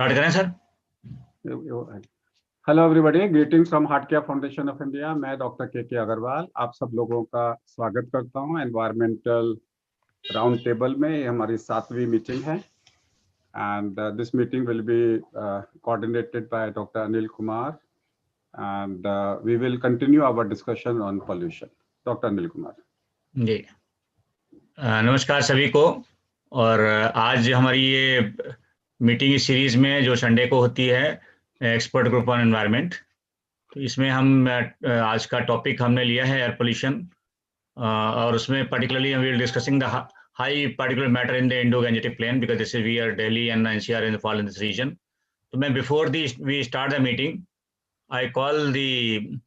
Start करें sir. Hello everybody, greeting from heartcare foundation of India. मैं doctor K Agarwal आप सब लोगों का स्वागत करता हूं एनवायरमेंटल राउंड टेबल में। ये हमारी 7वीं मीटिंग है and this meeting will be coordinated by doctor Anil Kumar and we will continue our discussion on pollution. Doctor Anil Kumar ji, नमस्कार सभी को। और आज हमारी ये मीटिंग इस सीरीज में जो संडे को होती है, एक्सपर्ट ग्रुप ऑन एनवायरनमेंट, तो इसमें हम आज का टॉपिक हमने लिया है एयर पोल्यूशन, और उसमें particularly we will discussing the high particular matter in the Indo Gangetic plain because this is we are Delhi and NCR in fall in this region. तो मैं before we start the meeting I call the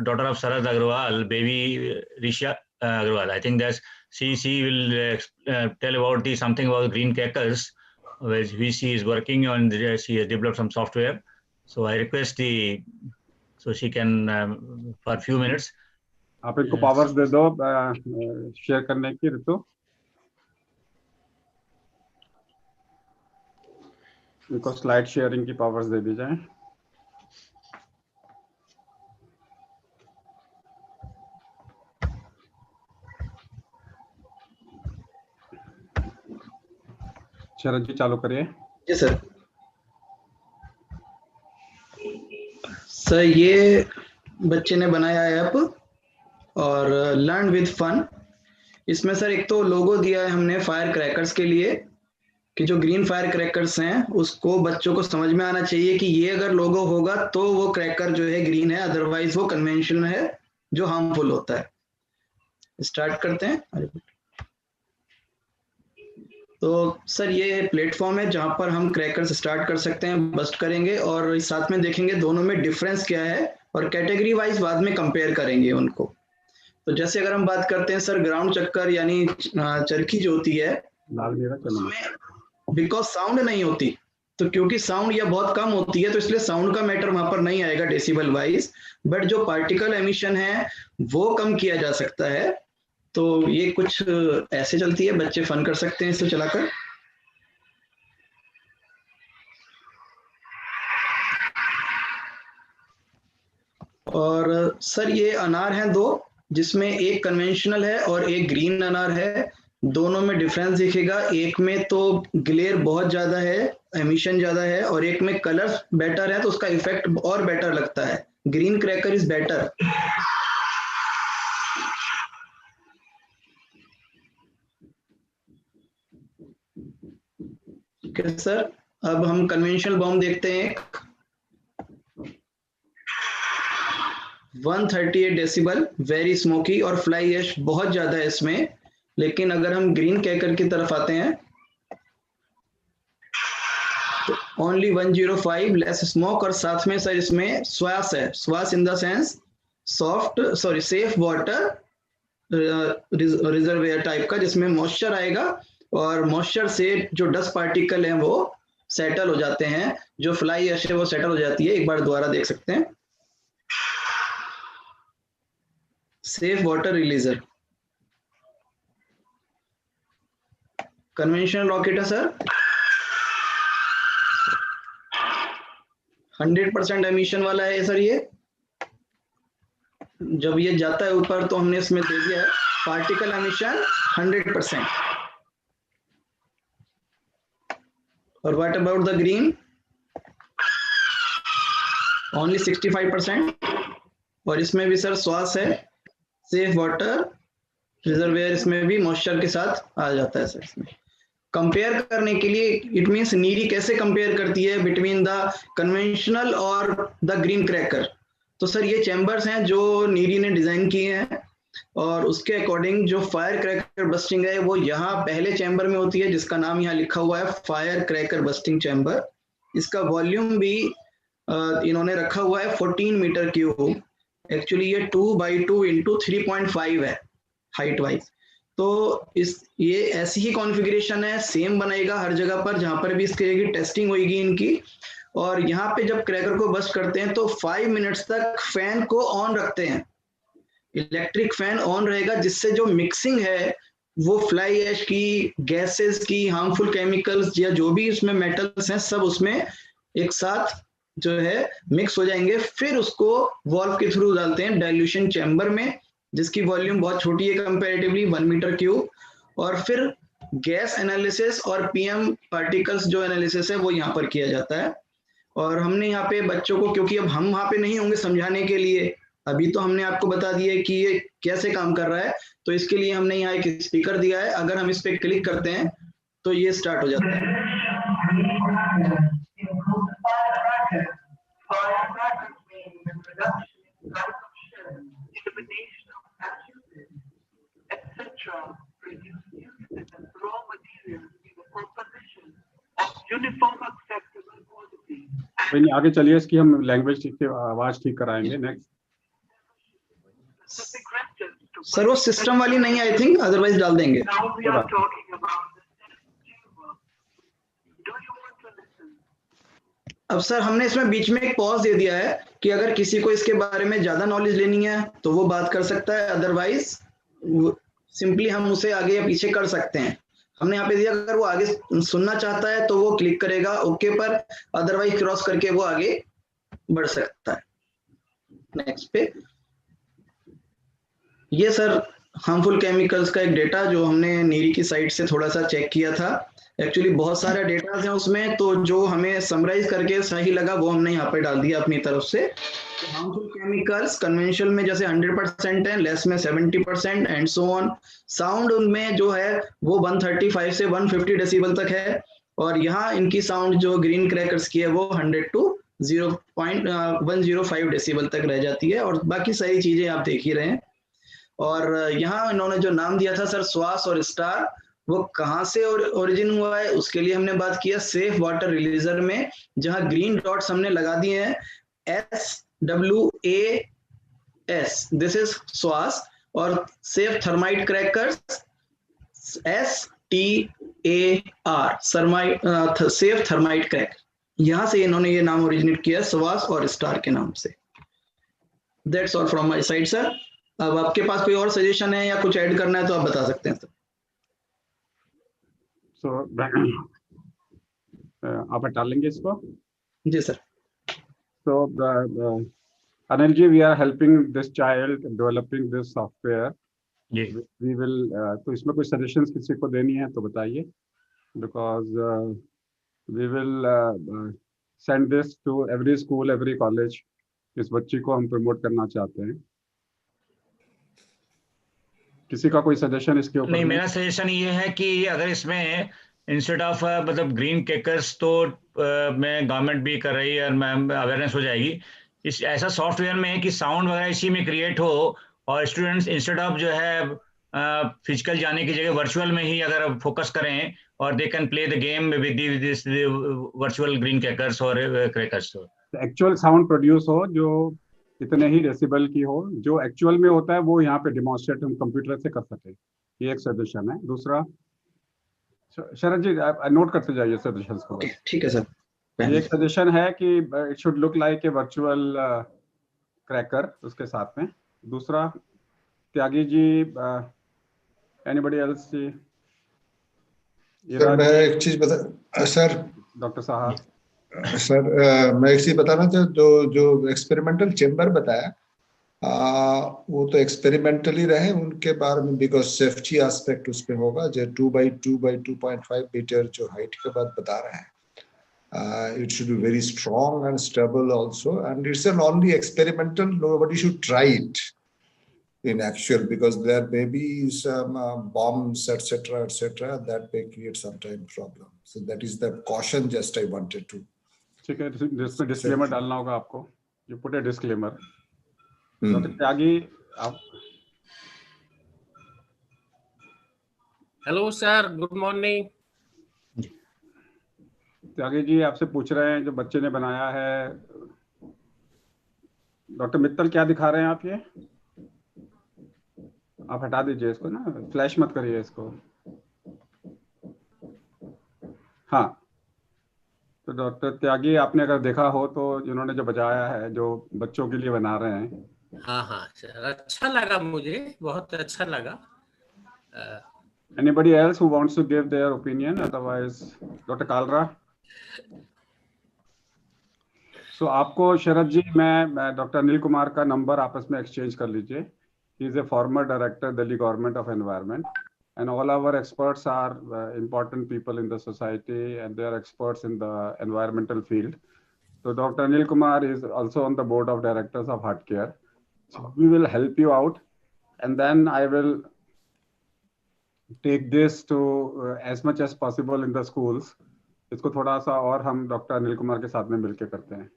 daughter of Sarad Agrawal, baby Risha Agrawal. I think that she will tell about something about green crackers, which she is working on. She has developed some software. So I request so she can for a few minutes. आप इनको powers दे दो share करने की। ऋतु, इनको slide sharing की powers दे दी जाए। शरद जी चालू करिए। जी सर। सर ये बच्चे ने बनाया ऐप और लर्न विद फन। इसमें सर एक तो लोगो दिया है हमने फायर क्रैकर्स के लिए कि जो ग्रीन फायर क्रैकर्स हैं उसको बच्चों को समझ में आना चाहिए कि ये अगर लोगो होगा तो वो क्रैकर जो है ग्रीन है, अदरवाइज वो कन्वेंशनल है जो हार्मफुल होता है। स्टार्ट करते हैं। तो सर ये प्लेटफॉर्म है जहां पर हम क्रैकर्स स्टार्ट कर सकते हैं, बस्ट करेंगे और साथ में देखेंगे दोनों में डिफरेंस क्या है और कैटेगरी वाइज बाद में कंपेयर करेंगे उनको। तो जैसे अगर हम बात करते हैं सर ग्राउंड चक्कर यानी चरखी जो होती है, बिकॉज साउंड नहीं होती, तो क्योंकि साउंड या बहुत कम होती है तो इसलिए साउंड का मैटर वहां पर नहीं आएगा डेसिबल वाइज, बट जो पार्टिकल एमिशन है वो कम किया जा सकता है। तो ये कुछ ऐसे चलती है, बच्चे फन कर सकते हैं इसे चलाकर। और सर ये अनार हैं दो, जिसमें एक कन्वेंशनल है और एक ग्रीन अनार है। दोनों में डिफरेंस दिखेगा, एक में तो ग्लेयर बहुत ज्यादा है, एमिशन ज्यादा है, और एक में कलर बेटर है तो उसका इफेक्ट और बेटर लगता है। Green cracker is better. Sir अब हम कन्वेंशनल बॉम्ब देखते हैं। 138 डेसिबल, वेरी स्मोकी और फ्लाई ऐश बहुत ज्यादा है इसमें। लेकिन अगर हम ग्रीन क्रैकर की तरफ आते हैं तो ओनली 105, लेस स्मोक, और साथ में सर इसमें श्वास है। श्वास in the sense safe water reservoir type का, जिसमें मॉइस्चर आएगा और मॉइस्चर से जो डस्ट पार्टिकल हैं वो सेटल हो जाते हैं, जो फ्लाई ऐश है वो सेटल हो जाती है। एक बार दोबारा देख सकते हैं। सेफ वाटर रिलीजर कन्वेंशनल रॉकेट है सर। 100% एमिशन वाला है सर। ये जब ये जाता है ऊपर तो हमने इसमें दे दिया है पार्टिकल एमिशन 100%। और what about the green? Only 65%। और इसमें भी सर श्वास है, सेफ वाटर रिजर्वेयर, इसमें भी मॉइस्चर के साथ आ जाता है सर। इसमें कंपेयर करने के लिए इट मींस नीरी कैसे कंपेयर करती है बिटवीन द कन्वेंशनल और द ग्रीन क्रैकर। तो सर ये चैम्बर्स हैं जो नीरी ने डिजाइन किए हैं और उसके अकॉर्डिंग जो फायर क्रैकर बस्टिंग है वो यहाँ पहले चैम्बर में होती है, जिसका नाम यहाँ लिखा हुआ है फायर क्रैकर बस्टिंग चैम्बर। इसका वॉल्यूम भी इन्होंने रखा हुआ है 14 मीटर क्यूब। एक्चुअली ये 2x2 × 3.5 है हाइट वाइज। तो ये ऐसी ही कॉन्फ़िगरेशन है, सेम बनेगा हर जगह पर जहां पर भी इसकी टेस्टिंग होगी इनकी। और यहाँ पे जब क्रैकर को बस्ट करते हैं तो 5 मिनट्स तक फैन को ऑन रखते हैं, इलेक्ट्रिक फैन ऑन रहेगा, जिससे जो मिक्सिंग है वो फ्लाई ऐश की, गैसेस की, हार्मफुल केमिकल्स या जो भी उसमें मेटल्स हैं सब उसमें एक साथ जो है मिक्स हो जाएंगे। फिर उसको वॉल्व के थ्रू डालते हैं डाइल्यूशन चैम्बर में, जिसकी वॉल्यूम बहुत छोटी है कंपैरेटिवली 1 मीटर क्यूब, और फिर गैस एनालिसिस और पीएम पार्टिकल्स जो एनालिसिस है वो यहाँ पर किया जाता है। और हमने यहाँ पे बच्चों को, क्योंकि अब हम वहाँ पे नहीं होंगे समझाने के लिए, अभी तो हमने आपको बता दिया है कि ये कैसे काम कर रहा है, तो इसके लिए हमने यहाँ एक स्पीकर दिया है। अगर हम इस पे क्लिक करते हैं तो ये स्टार्ट हो जाता है। आगे चलिए, इसकी हम लैंग्वेज ठीक आवाज ठीक कराएंगे। नेक्स्ट सर वो सिस्टम वाली नहीं, आई थिंक, अदरवाइज डाल देंगे। अब सर हमने इसमें बीच में एक पॉज दे दिया है कि अगर किसी को इसके बारे में ज्यादा नॉलेज लेनी है तो वो बात कर सकता है, अदरवाइज सिंपली हम उसे आगे या पीछे कर सकते हैं। हमने यहाँ पे दिया अगर वो आगे सुनना चाहता है तो वो क्लिक करेगा ओके पर, अदरवाइज क्रॉस करके वो आगे बढ़ सकता है। नेक्स्ट पे ये सर हार्मफुल केमिकल्स का एक डेटा जो हमने नीरी की साइट से थोड़ा सा चेक किया था। एक्चुअली बहुत सारे डेटा हैं उसमें, तो जो हमें समराइज करके सही लगा वो हमने यहाँ पे डाल दिया अपनी तरफ से। तो हार्मफुल केमिकल्स कन्वेंशनल में जैसे 100% है, लेस में 70% एंड सो ऑन। साउंड उनमें जो है वो 135 से 150 डेसिबल तक है, और यहाँ इनकी साउंड जो ग्रीन क्रैकर्स की है वो 100 to 0.105 डेसिबल तक रह जाती है, और बाकी सारी चीजें आप देख ही रहे हैं। और यहाँ इन्होंने जो नाम दिया था सर श्वास और स्टार, वो कहाँ से ओरिजिन हुआ है उसके लिए हमने बात किया सेफ वाटर रिलीजर में, जहां ग्रीन डॉट्स हमने लगा दिए हैं SWAS, दिस इज श्वास, और safe thermite crackers STAR, safe thermite cracker. यहां से इन्होंने ये नाम ओरिजिनेट किया श्वास और स्टार के नाम से। That's all from my side sir. अब आपके पास कोई और सजेशन है या कुछ ऐड करना है तो आप बता सकते हैं सर। आप हटा लेंगे इसको? जी sir. So Anil ji, we are helping this child developing this software. We will तो इसमें कोई suggestions किसी को देनी है तो बताइए, because we will send this to every school, every college. इस बच्ची को हम प्रमोट करना चाहते हैं। किसी का कोई सजेशन इसके ऊपर? नहीं, मेरा सजेशन ये है कि अगर इसमें इंस्टेड ऑफ मतलब ग्रीन केकर्स तो मैं गवर्नमेंट भी कर रही है और अवेयरनेस हो जाएगी, इस ऐसा सॉफ्टवेयर में है कि साउंड वगैरह इसी में क्रिएट हो, और स्टूडेंट्स इंस्टेड ऑफ जो है फिजिकल जाने की जगह वर्चुअल में ही अगर फोकस करें, और they can play the game with this virtual green checkers और क्रैकर्स। एक्चुअल साउंड प्रोड्यूस हो जो इतने ही डेसिबल की हो, जो एक्चुअल में होता है वो यहाँ पे डिमॉन्स्ट्रेट हम कंप्यूटर से कर सके, ये एक सजेशन है। दूसरा शरद जी आप नोट करते जाइए सजेशंस को। ठीक है सर। एक सजेशन है कि it should look like a virtual cracker उसके साथ में। दूसरा त्यागी जी, एनीबॉडी एल्स जी? सर मैं एक चीज बता सर, डॉक्टर साहब सर मैं एक चीज बताना चाहता, जो एक्सपेरिमेंटल चेम्बर बताया वो तो एक्सपेरिमेंटली रहे उनके बारे में, बिकॉज सेफ्टी एस्पेक्ट उस पे होगा। जो 2x2x2.5 मीटर जो हाइट के बाद बता रहे हैं, it should be very strong and stable also, and it's an only experimental, nobody should try it in actual, because there may be some bombs etc that may create sometime problem. So that is the caution just I wanted to. ठीक है, जिसमें disclaimer डालना होगा आपको, you put a disclaimer. Doctor Tyagi आप? Hello sir, good morning. Tyagi ji आपसे पूछ रहे हैं जो बच्चे ने बनाया है, डॉक्टर मित्तल क्या दिखा रहे हैं आप? ये आप हटा दीजिए इसको ना, फ्लैश मत करिए इसको। हाँ, तो डॉक्टर त्यागी आपने अगर देखा हो तो जिन्होंने जो बजाया है, जो बच्चों के लिए बना रहे हैं। हाँ हाँ सर, अच्छा लगा, मुझे बहुत अच्छा लगा। Anybody else who wants to give their opinion? Otherwise, Dr. Kalra. So आपको शरद जी मैं डॉक्टर अनिल कुमार का नंबर आपस में एक्सचेंज कर लीजिए. He is a former director, Delhi Government of Environment, and all our experts are important people in the society, and they are experts in the environmental field. So Dr. Anil Kumar is also on the board of directors of HeartCare. So we will help you out, and then I will take this to as much as possible in the schools. इसको थोड़ा सा और हम doctor Anil Kumar के साथ में मिलकर करते हैं.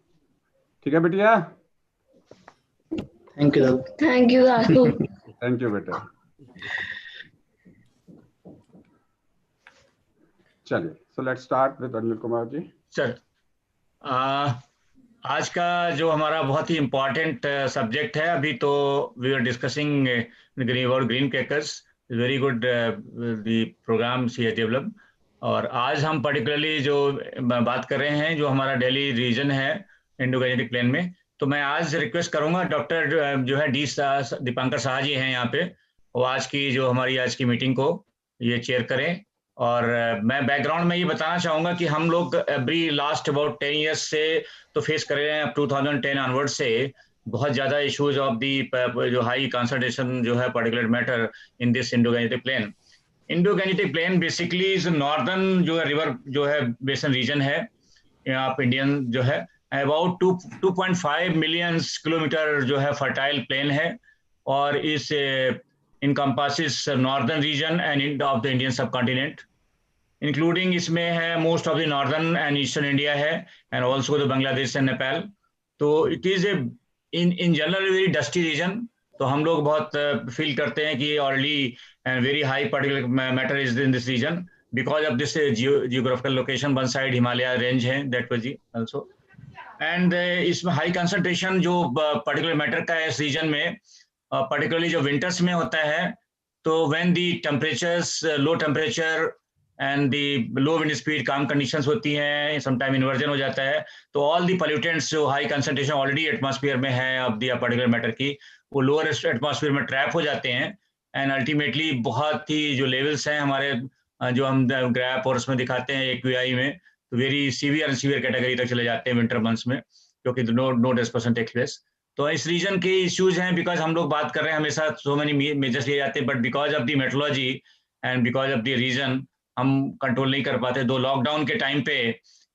ठीक है बेटिया? थैंक यू थैंक यू दादू. थैंक यू बेटा. चलिए, so let's start with Anil Kumar ji. Sir, आज का जो हमारा बहुत ही इम्पोर्टेंट सब्जेक्ट है, अभी तो we are discussing about green crackers. Very good the programme she has developed. और आज हम पर्टिकुलरली जो बात कर रहे हैं, जो हमारा दिल्ली रीजन है इंडो-गैंजेटिक प्लेन में, तो मैं आज रिक्वेस्ट करूंगा डॉक्टर जो है दीपांकर शाह जी हैं यहाँ पे, वो आज की जो हमारी आज की मीटिंग को ये चेयर करें. और मैं बैकग्राउंड में ये बताना चाहूँगा कि हम लोग एवरी लास्ट अबाउट 10 ईयर्स से तो फेस कर रहे हैं, अब 2010 ऑनवर्ड से बहुत ज़्यादा इश्यूज ऑफ दी जो हाई कंसंट्रेशन जो है particulate matter in this Indo Gangetic plain. Indo Gangetic plain basically is northern जो है रिवर जो है बेसन रीजन है आप इंडियन जो है अबाउट 2.5 मिलियन किलोमीटर जो है फर्टाइल प्लेन है, और इस encompasses northern region and of the Indian subcontinent, including इसमें है most of the northern and eastern India है, and also the Bangladesh and Nepal. तो it is a in general very dusty region. तो हम लोग बहुत फील करते हैं कि already and very high particulate matter is in this region because of this geographical location. One side Himalaya range है that was also, and इसमें high concentration जो particulate matter का है इस region में, particularly जो winters में होता है, तो when the temperatures low temperature and the low wind speed calm conditions होती हैं, sometime inversion हो जाता है, तो all the pollutants जो high concentration already atmosphere में है of the particulate matter की, वो lower atmosphere में trap हो जाते हैं, and ultimately बहुत ही जो levels हैं हमारे जो हम ग्राफ और उसमें दिखाते हैं AQI में, तो very severe and severe category तक चले जाते हैं winter months में, क्योंकि no dispersion takes place. तो इस रीजन के इश्यूज हैं, बिकॉज हम लोग बात कर रहे हैं हमेशा सो मेनी मेजर्स लिए जाते हैं, but because of the metrology and because of the region हम कंट्रोल नहीं कर पाते. दो लॉकडाउन के टाइम पे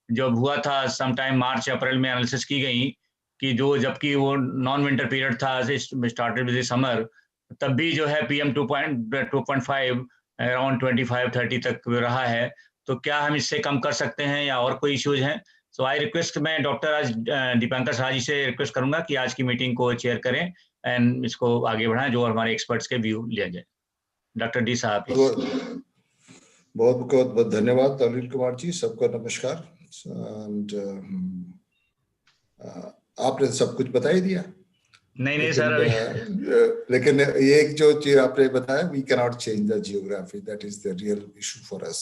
जब हुआ था सम टाइम मार्च अप्रैल में एनालिसिस की गई कि जो जबकि वो नॉन विंटर पीरियड था, स्टार्टेड विद समर, तब भी जो है PM 2.5 अराउंड 25-30 तक रहा है. तो क्या हम इससे कम कर सकते हैं या और कोई इश्यूज हैं? सो आई रिक्वेस्ट, मैं डॉक्टर आज दीपांकर शाह जी से रिक्वेस्ट करूंगा कि आज की मीटिंग को चेयर करें एंड इसको आगे बढ़ाएं, जो हमारे एक्सपर्ट्स के व्यू लिया जाए. डॉक्टर डी साहब. बहुत बहुत धन्यवाद अनिल कुमार जी. सबको नमस्कार. आपने सब कुछ बता ही दिया. नहीं सर, लेकिन ये एक जो चीज आपने बताया, we can not change the geography, that is the real issue for us.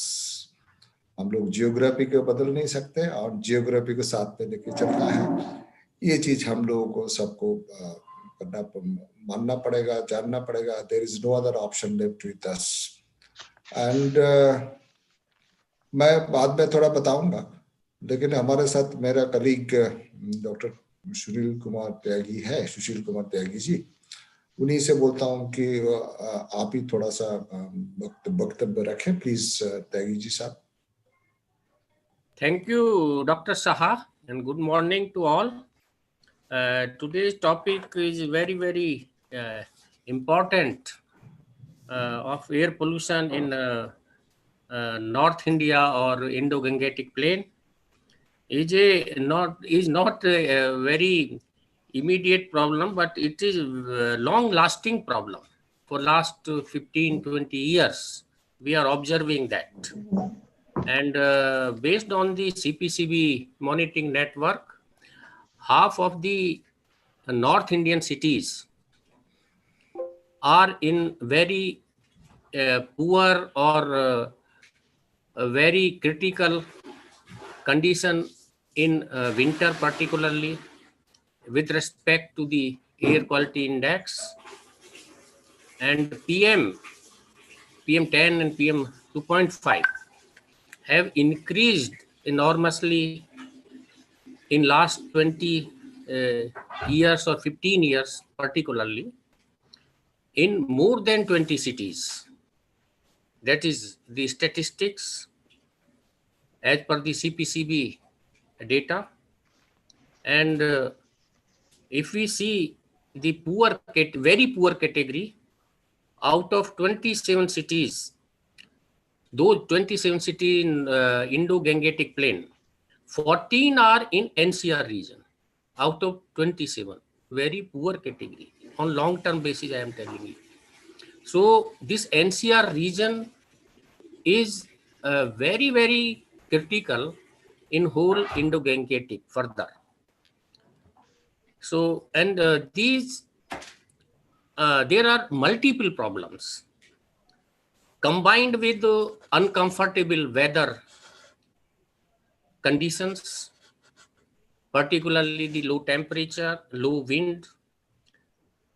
हम लोग जियोग्राफी को बदल नहीं सकते और जियोग्राफी को साथ में लेके चलना है. ये चीज हम लोगों को सबको करना मानना पड़ेगा, जानना पड़ेगा. There is no other option left with us. And मैं बाद में थोड़ा बताऊंगा, लेकिन हमारे साथ मेरा कलीग डॉक्टर सुशील कुमार त्यागी जी, उन्हीं से बोलता हूँ कि आप ही थोड़ा सा वक्तव्य रखें प्लीज. त्यागी जी साहब. Thank you, Dr. Saha, and good morning to all. Today's topic is very important of air pollution in North India or Indo-Gangetic plain. Is not a very immediate problem, but it is a long-lasting problem. For last 15-20 years, we are observing that. And based on the CPCB monitoring network, half of the North Indian cities are in very poor or very critical condition in winter, particularly with respect to the air quality index. And PM PM10 and PM2.5 have increased enormously in last 20 years or 15 years, particularly in more than 20 cities. That is the statistics as per the CPCB data. And if we see the poor, very poor category, out of 27 cities, those 27 cities in Indo-Gangetic plain, 14 are in NCR region out of 27. Very poor category. On long-term basis, I am telling you. So this NCR region is very, very critical in whole Indo-Gangetic further. So, and there are multiple problems combined with uncomfortable weather conditions, particularly the low temperature, low wind,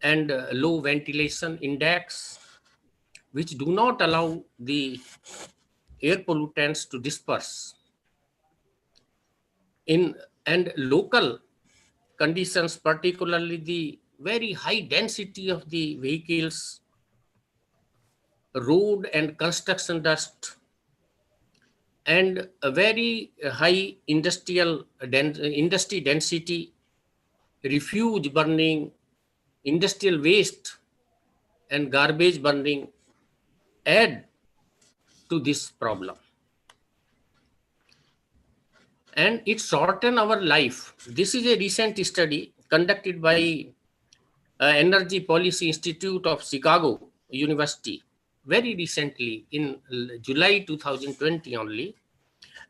and low ventilation index, which do not allow the air pollutants to disperse. And local conditions, particularly the very high density of the vehicles, road and construction dust, and a very high industry density, refuse burning, industrial waste and garbage burning add to this problem. And it shorten our life. This is a recent study conducted by Energy Policy Institute of Chicago University very recently in July 2020 only.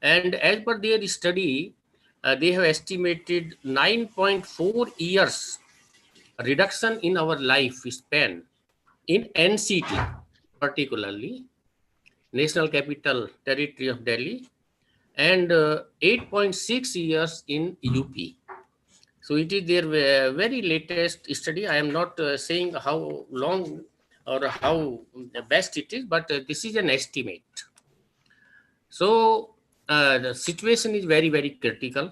And as per their study, they have estimated 9.4 years reduction in our life span in NCT, particularly National Capital Territory of Delhi, and 8.6 years in UP. So it is their very latest study. I am not saying how long or how best it is, but this is an estimate. So the situation is very, very critical.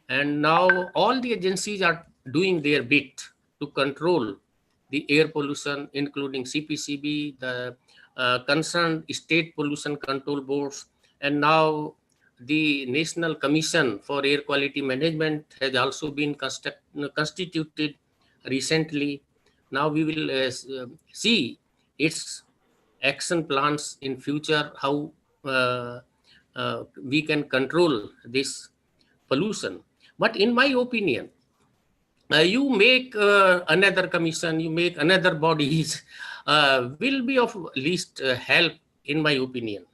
And now all the agencies are doing their bit to control the air pollution, including CPCB, the concerned state pollution control boards, and now the National Commission for Air Quality Management has also been constituted recently. Now we will see its action plans in future, how we can control this pollution. But in my opinion, you make another commission, you make another bodies, will be of least help in my opinion.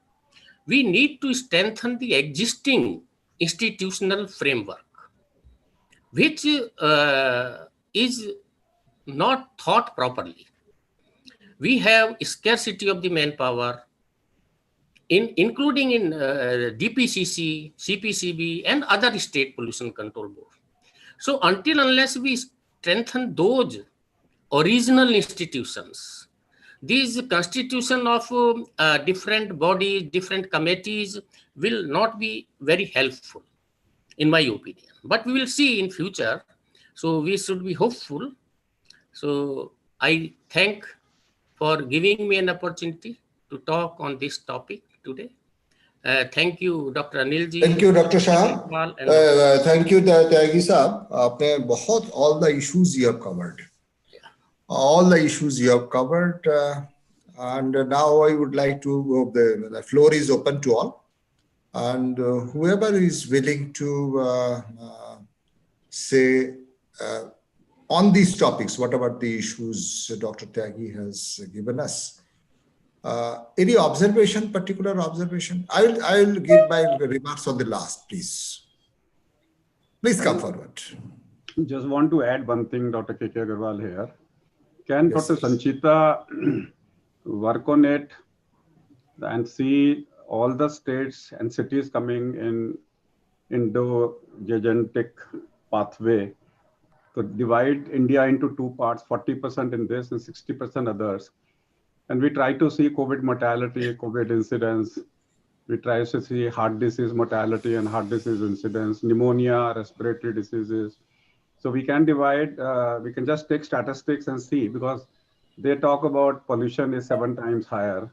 We need to strengthen the existing institutional framework, which is not thought properly. We have scarcity of the manpower, including in DPCC, CPCB, and other state pollution control boards. So unless we strengthen those original institutions, these constitution of different bodies, different committees will not be very helpful, in my opinion. But we will see in future. So we should be hopeful. So I thank for giving me an opportunity to talk on this topic today. Thank you, Dr. Anilji. Thank you, Dr. Shah. Thank you, Tyagi Saab. Aapne bahut all the issues you have covered. All the issues you have covered. And now I would like to, the floor is open to all. And whoever is willing to say on these topics, whatever the issues Dr. Tyagi has given us, any observation, particular observation? I will give my remarks on the last, please. Please come forward. Just want to add one thing, Dr. K.K. Agarwal here. Can Yes, Dr. Sanchita work on it and see all the states and cities coming in Indo-Gangetic pathway to divide India into two parts, 40% in this and 60% others, And we try to see COVID mortality, COVID incidence. We try to see heart disease mortality and heart disease incidence, pneumonia, respiratory diseases. So we can divide, we can just take statistics and see, because they talk about pollution is 7 times higher.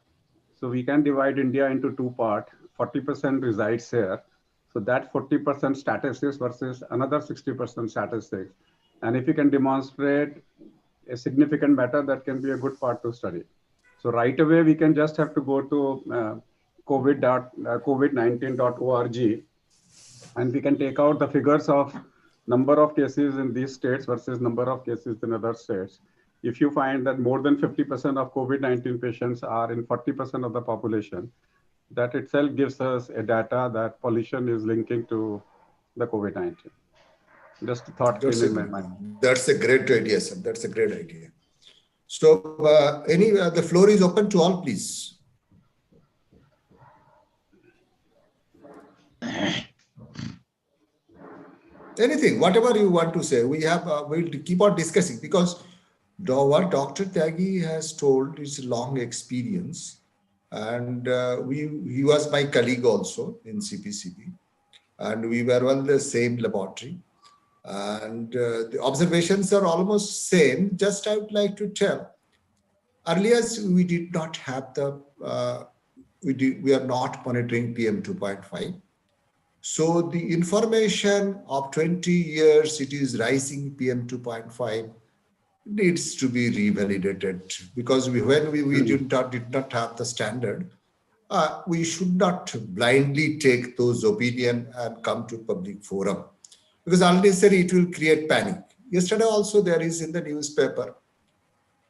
So we can divide India into 2 parts. 40% resides here. So that 40% statistics versus another 60% statistics. And if you can demonstrate a significant matter, that can be a good part to study. So right away, we can just have to go to covid19.org, and we can take out the figures of number of cases in these states versus number of cases in other states. If you find that more than 50% of COVID-19 patients are in 40% of the population, that itself gives us a data that pollution is linking to the COVID-19. Just a thought came in my mind. That's a great idea, sir. That's a great idea. So the floor is open to all, please. Anything, whatever you want to say, we'll keep on discussing, because what Dr. Tyagi has told is long experience, and he was my colleague also in CPCB, and we were on the same laboratory, and the observations are almost same. Just I would like to tell, earlier we did not have we are not monitoring PM 2.5. So the information of 20 years, it is rising PM 2.5, needs to be revalidated, because when we did not have the standard, we should not blindly take those opinions and come to public forum, because unnecessarily it will create panic. Yesterday also there is in the newspaper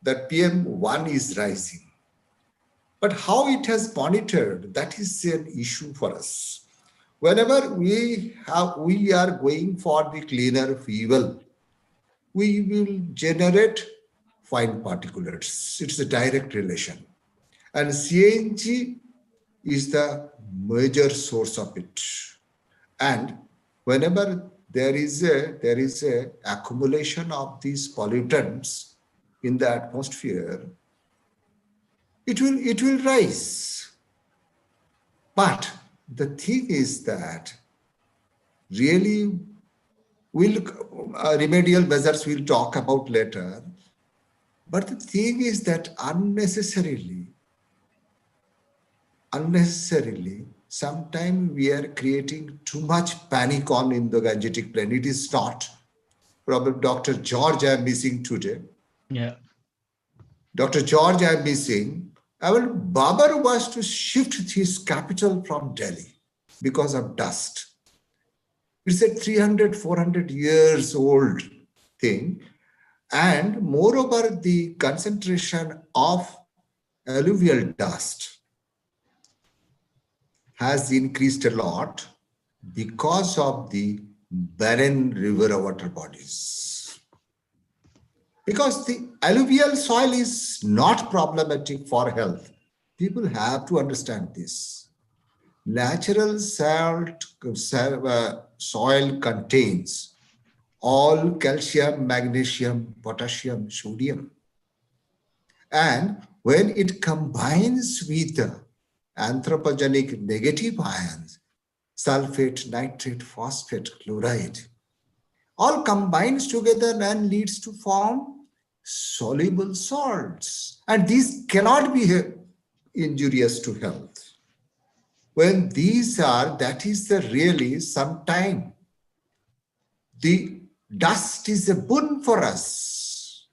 that PM1 is rising. But how it has monitored, that is an issue for us. Whenever we are going for the cleaner fuel, we will generate fine particulates. It's a direct relation. And CNG is the major source of it. And whenever there is a accumulation of these pollutants in the atmosphere, it will rise. But the thing is that really remedial measures we'll talk about later. But the thing is that unnecessarily, sometimes we are creating too much panic on Indo-Gangetic plain. It is not. Probably Dr. George I am missing today. Yeah. Dr. George I am missing. Babur was to shift his capital from Delhi because of dust. It's a 300, 400 years old thing. And moreover, the concentration of alluvial dust has increased a lot because of the barren river water bodies. Because the alluvial soil is not problematic for health. People have to understand this. Natural soil contains all calcium, magnesium, potassium, sodium. And when it combines with anthropogenic negative ions, sulfate, nitrate, phosphate, chloride, all combines together and leads to form soluble salts. And these cannot be injurious to health. When these are, that is the really sometime the dust is a boon for us.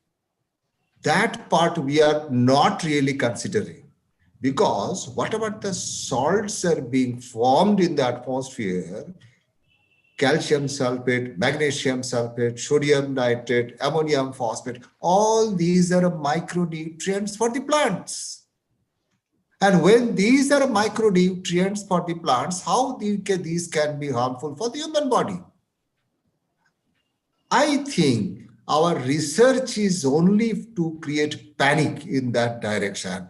That part we are not really considering, because what about the salts are being formed in the atmosphere? Calcium sulfate, magnesium sulfate, sodium nitrate, ammonium phosphate, all these are micronutrients for the plants. And when these are micronutrients for the plants, how these can be harmful for the human body? I think our research is only to create panic in that direction.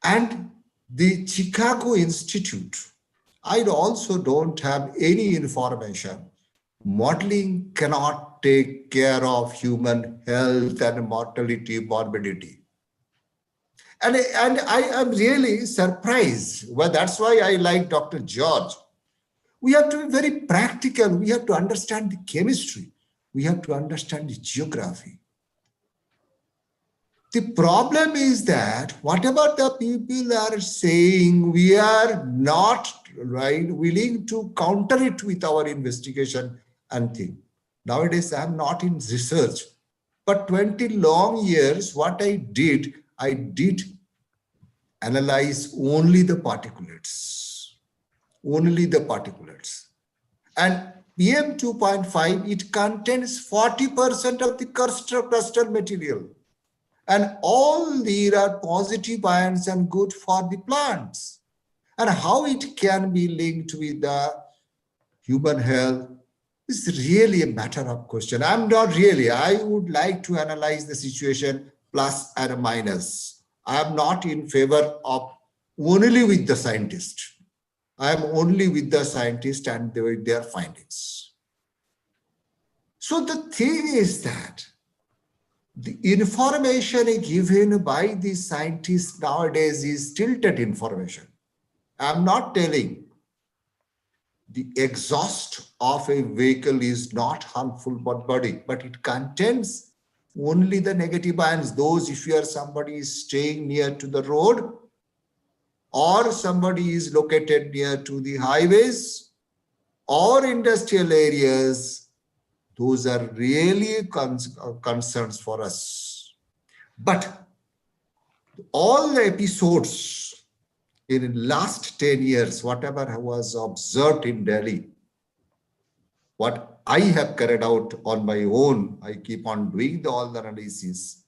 And the Chicago Institute, I also don't have any information. Modeling cannot take care of human health and mortality, morbidity. And I am really surprised. Well, that's why I like Dr. George. We have to be very practical. We have to understand the chemistry. We have to understand the geography. The problem is that whatever the people are saying, we are not willing to counter it with our investigation and thing. Nowadays, I'm not in research, but 20 long years, what I did analyze only the particulates, And PM 2.5, it contains 40% of the crustal material. And all these are positive ions and good for the plants. And how it can be linked with the human health is really a matter of question. I'm not really, I would like to analyze the situation plus and minus. I am not in favor of only with the scientist. I am only with the scientist and their findings. So the thing is that the information given by the scientists nowadays is tilted information. I'm not telling the exhaust of a vehicle is not harmful for body, but it contains only the negative ions. Those, if you are somebody is staying near to the road or somebody is located near to the highways or industrial areas, those are really concerns for us. But all the episodes in the last 10 years, whatever was observed in Delhi, what I have carried out on my own, I keep on doing all the analysis,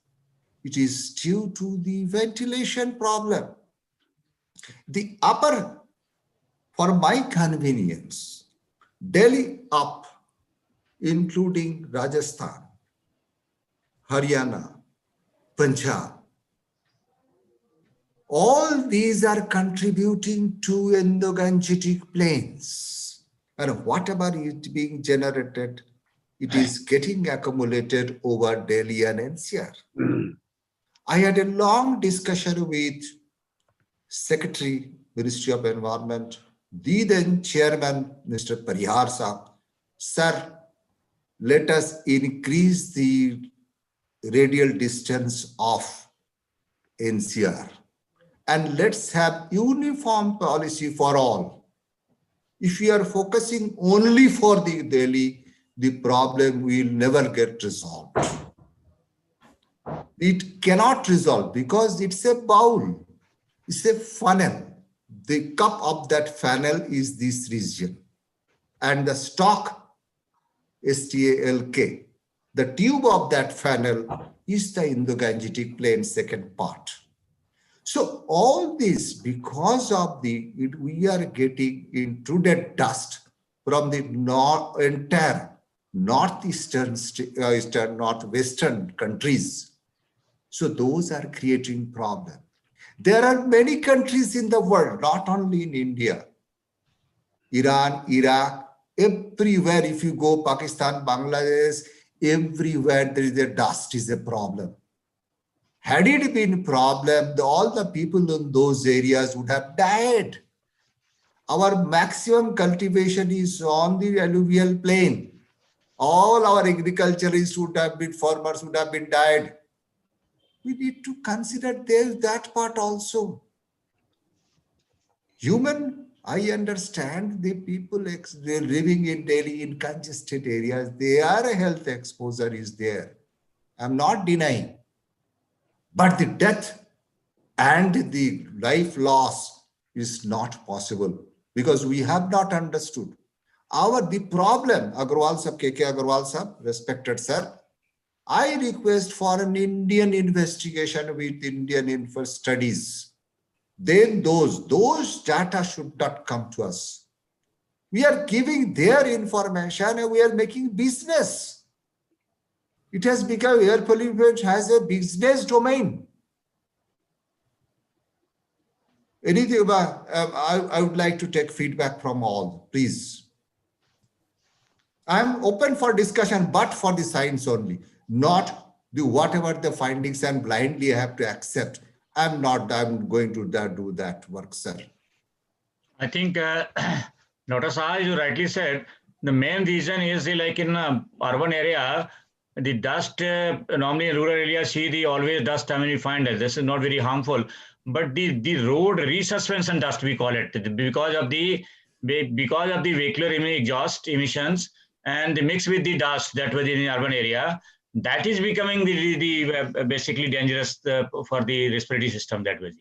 it is due to the ventilation problem. The upper, for my convenience, Delhi up, including Rajasthan, Haryana, Punjab. All these are contributing to Indo-Gangetic plains. And whatever is being generated, it is getting accumulated over Delhi and NCR. I had a long discussion with Secretary, Ministry of Environment, the then Chairman, Mr. Parihar Saab. Sir, let us increase the radial distance of NCR and let's have uniform policy for all. If we are focusing only for the Delhi, the problem will never get resolved. It cannot resolve because it's a bowl, it's a funnel. The cup of that funnel is this region and the stalk STALK. The tube of that funnel is the Indo-Gangetic plain second part. So all this, because of we are getting intruded dust from the entire northwestern countries. So those are creating problem. There are many countries in the world, not only in India, Iran, Iraq, everywhere, if you go Pakistan, Bangladesh, everywhere there is a dust is a problem. Had it been a problem, all the people in those areas would have died. Our maximum cultivation is on the alluvial plain. All our agriculturists would have been, farmers would have been died. We need to consider that part also. I understand the people they're living in Delhi in congested areas, their health exposure is there. I'm not denying. But the death and the life loss is not possible because we have not understood. The problem, Agarwal Sahab, KK Agarwal Sahab, respected sir, I request for an Indian investigation with Indian studies. Then those data should not come to us. We are giving their information and we are making business. It has become, air pollution has a business domain. Anything about, I would like to take feedback from all, please. I'm open for discussion, but for the science only, not the whatever the findings and blindly I have to accept. I'm going to do that work, sir. I think Dr. Saha, you rightly said, the main reason is like in urban area, the dust, normally in rural areas, see the always dust, I mean, you find that this is not very harmful, but the road resuspension dust, we call it, because of the vehicular exhaust emissions and the mix with the dust that was in the urban area, that is becoming the basically dangerous for the respiratory system that way,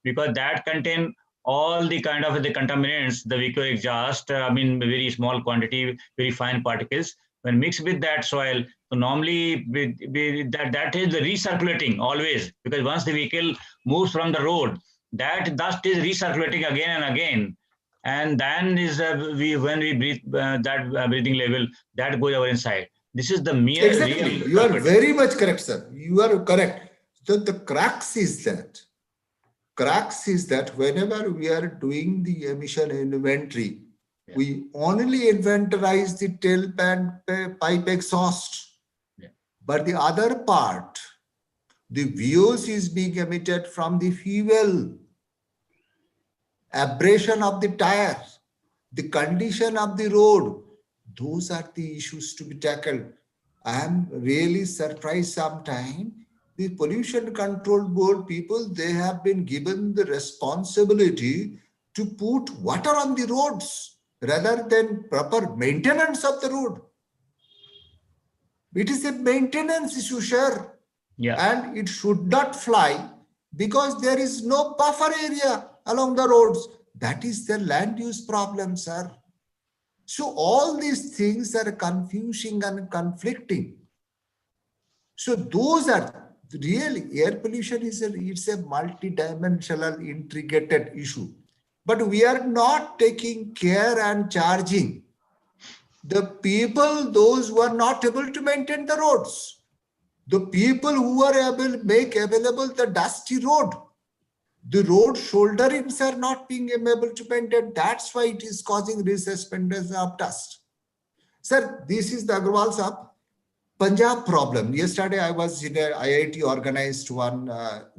because that contain all the kind of the contaminants, the vehicular exhaust, I mean, very small quantity, very fine particles, when mixed with that soil. So normally that is the recirculating always, because once the vehicle moves from the road, that dust is recirculating again and again. And then is when we breathe that breathing level, that goes over inside. This is the mere Exactly. real You are culprit. very much correct, sir. You are correct. So the crux is that whenever we are doing the emission inventory, Yeah. we only inventorize the tailpipe exhaust. Yeah. But the other part, the VOC is being emitted from the fuel, abrasion of the tire, the condition of the road. Those are the issues to be tackled. I am really surprised sometimes. The pollution control board people, they have been given the responsibility to put water on the roads rather than proper maintenance of the road. It is a maintenance issue, sir. Yeah. And it should not fly because there is no buffer area along the roads. That is the land use problem, sir. So all these things are confusing and conflicting. So those are really, air pollution it's a multi-dimensional, intricate issue. But we are not taking care and charging the people, those who are not able to maintain the roads. The people who are able to make available the dusty road. The road shoulderings are not being able to maintain. That's why it is causing resuspension of dust. Sir, this is the Agarwal Sahab. Punjab problem. Yesterday, I was in a IIT organized one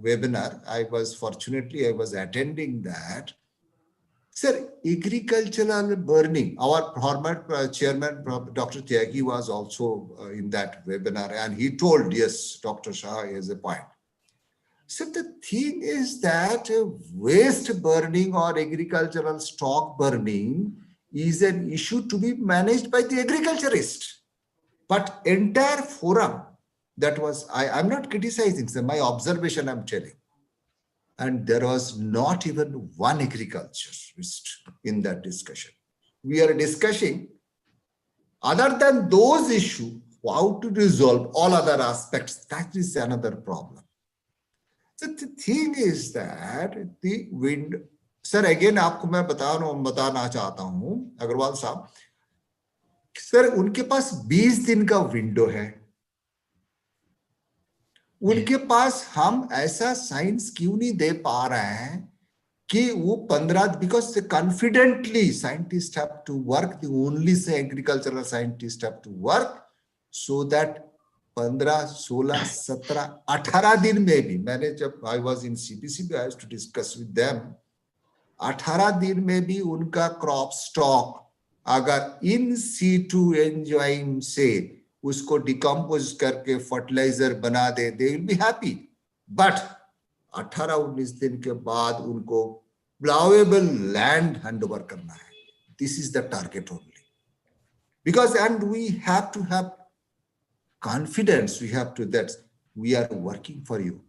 webinar. I was attending that. Sir, agricultural burning. Our former chairman, Dr. Tyagi, was also in that webinar, and he told, yes, Dr. Shah has a point. So the thing is that waste burning or agricultural stock burning is an issue to be managed by the agriculturist. But entire forum, that was, I'm not criticizing, sir, my observation I'm telling. And there was not even one agriculturist in that discussion. We are discussing, other than those issues, how to resolve all other aspects. That is another problem. So the thing is that the wind, sir, again, आपको मैं बताना चाहता हूँ, अग्रवाल साहब, sir, उनके पास 20 दिन का window है. उनके पास हम ऐसा साइंस क्यों नहीं दे पा रहे हैं कि वो 15, because confidently scientists have to work, the only agricultural scientists have to work so that 15, 16, 17, 18 दिन में भी, मैंने जब I was in CPC, I used to discuss with them, 18 दिन में भी उनका क्रॉप स्टॉक अगर इन C2 एंजाइम से उसको डिकम्पोज करके फर्टिलाइजर बना दे, they will be happy. But 18-19 दिन के बाद उनको plowable land handover करना है. This is the target only. Because, and we have to have confidence, we have to, that we are working for you.